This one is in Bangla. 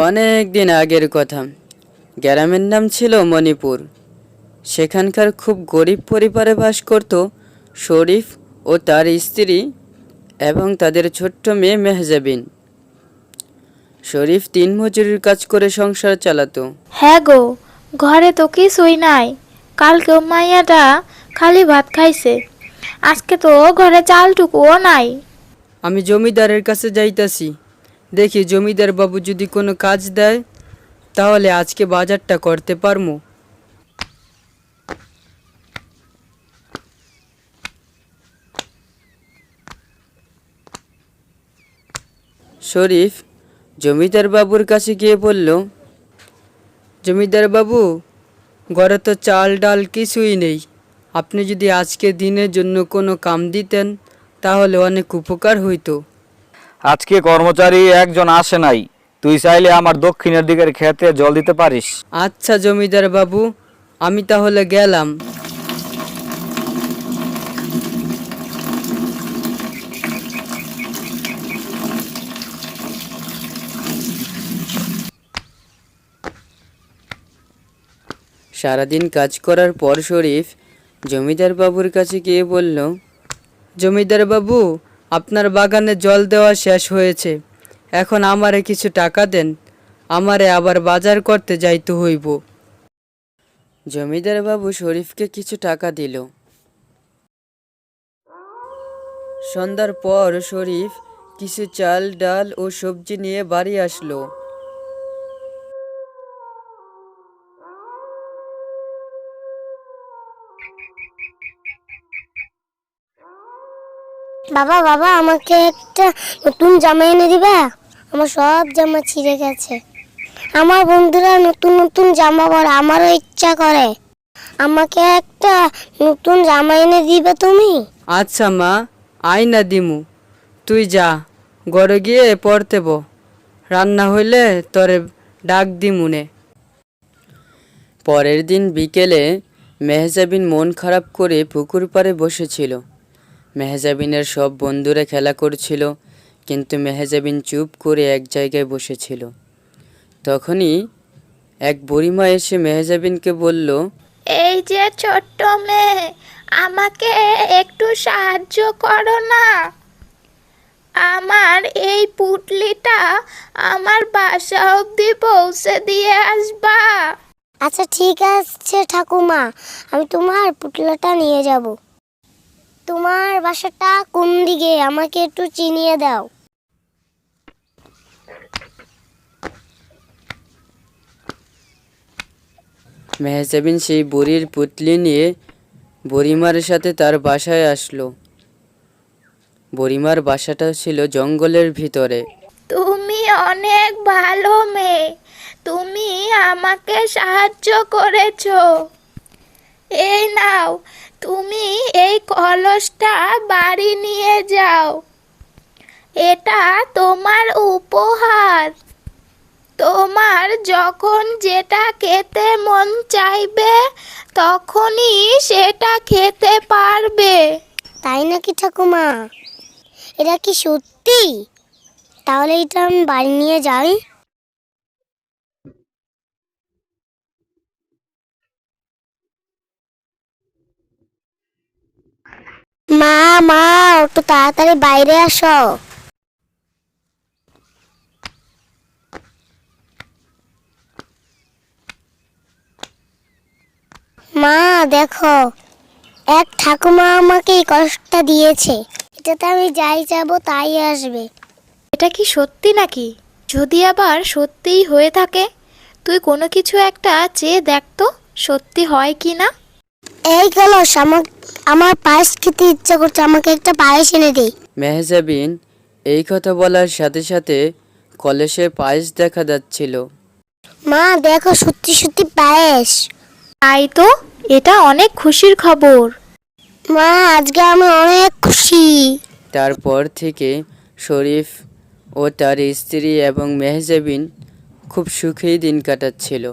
অনেক দিন আগের কথা। গ্রামের নাম ছিল মণিপুর। সেখানকার খুব গরিব পরিবারে বাস করত শরীফ ও তার স্ত্রী এবং তাদের ছোট্ট মেয়ে মেহজাবিন। শরীফ দিনমজুরির কাজ করে সংসার চালাতো। হ্যাঁ গো, ঘরে তো কিছুই নাই। কালকেও মাইয়াটা খালি ভাত খাইছে, আজকে তো ঘরে চালটুকুও নাই। আমি জমিদারের কাছে যাইতাছি, দেখি জমিদার বাবু যদি কোনো কাজ দেয় তাহলে আজকে বাজারটা করতে পারমু। শরীফ জমিদার বাবুর কাছে গিয়ে বলল, জমিদার বাবু, ঘরে তো চাল ডাল কিছুই নেই। আপনি যদি আজকে দিনের জন্য কোনো কাম দিতেন তাহলে অনেক উপকার হইতো। আজকে কর্মচারী একজন আসে নাই, তুই চাইলে আমার দক্ষিণের দিকের ক্ষেতে জল দিতে পারিস। আচ্ছা জমিদার বাবু, আমি তাহলে গেলাম। সারাদিন কাজ করার পর শরীফ জমিদার বাবুর কাছে গিয়ে বলল, জমিদার বাবু, আপনার বাগানে জল দেওয়া শেষ হয়েছে, এখন আমারে কিছু টাকা দেন, আমারে আবার বাজার করতে যাইতে হইব। জমিদার বাবু শরীফকে কিছু টাকা দিল। সন্ধ্যার পর শরীফ কিছু চাল ডাল ও সবজি নিয়ে বাড়ি আসলো। বাবা বাবা, আমাকে একটা নতুন জামা এনে দিবা? আমার সব জামা ছিঁড়ে গেছে। আমার বন্ধুরা নতুন নতুন জামা পরে, আমারও ইচ্ছা করে। আমাকে একটা নতুন জামা এনে দিবে তুমি? আচ্ছা মা, আইনা দিমু, তুই যা ঘরে গিয়ে পড়তে ব, রান্না হইলে তরে ডাক দিমুনে। পরের দিন বিকেলে মেহজাবিন মন খারাপ করে পুকুর পাড়ে বসেছিল। মেহজাবিনের সব বন্ধুরা খেলা করছিল, কিন্তু মেহজাবিন চুপ করে এক জায়গায় বসেছিল। তখনই এক বুড়িমা এসে মেহজাবিনকে বলল, এই যে ছোট্ট মেয়ে, আমাকে একটু সাহায্য করো না। আমার এই পুটলিটা আমার বাসা অবধি পৌঁছে দিয়ে আসবা। আচ্ছা ঠিক আছে ঠাকুমা, আমি তোমার পুটলাটা নিয়ে যাব। তোমার বাসাটা কোন দিকে, আমাকে একটু চিনিয়ে দাও। মেহজাবিন সেই বুড়ির পুতলি নিয়ে বুড়িমার সাথে তার বাসায় আসলো। বুড়িমার বাসাটা ছিল জঙ্গলের ভিতরে। তুমি অনেক ভালো মেয়ে, তুমি আমাকে সাহায্য করেছো। এই নাও, তুমি এই কলসটা বাড়ি নিয়ে যাও, এটা তোমার উপহার। তোমার যখন যেটা খেতে মন চাইবে তখনই সেটা খেতে পারবে। তাই নাকি ঠাকুমা? এটা কি সত্যি? তাহলে এটা আমি বাড়ি নিয়ে যাই। মা মা, একটু তাড়াতাড়ি বাইরে আসো। মা দেখো, এক ঠাকুমা আমাকে এই কষ্টটা দিয়েছে। এটাতে আমি যাই যাবো তাই আসবে। এটা কি সত্যি নাকি? যদি আবার সত্যিই হয়ে থাকে, তুই কোনো কিছু একটা চেয়ে দেখ তো সত্যি হয় কি না। এই কলস, আমার পায়েস খেতে ইচ্ছা করছে, আমাকে একটা পায়েস এনে দে। মেহজাবিন এই কথা বলার সাথে সাথে কলসে পায়েস দেখা যাচ্ছিল। মা দেখো, সত্যি সত্যি পায়েস। তাই তো, এটা অনেক খুশির খবর। মা আজকে আমি অনেক খুশি। তারপর থেকে শরীফ ও তার স্ত্রী এবং মেহজাবিন খুব সুখেই দিন কাটাচ্ছিল।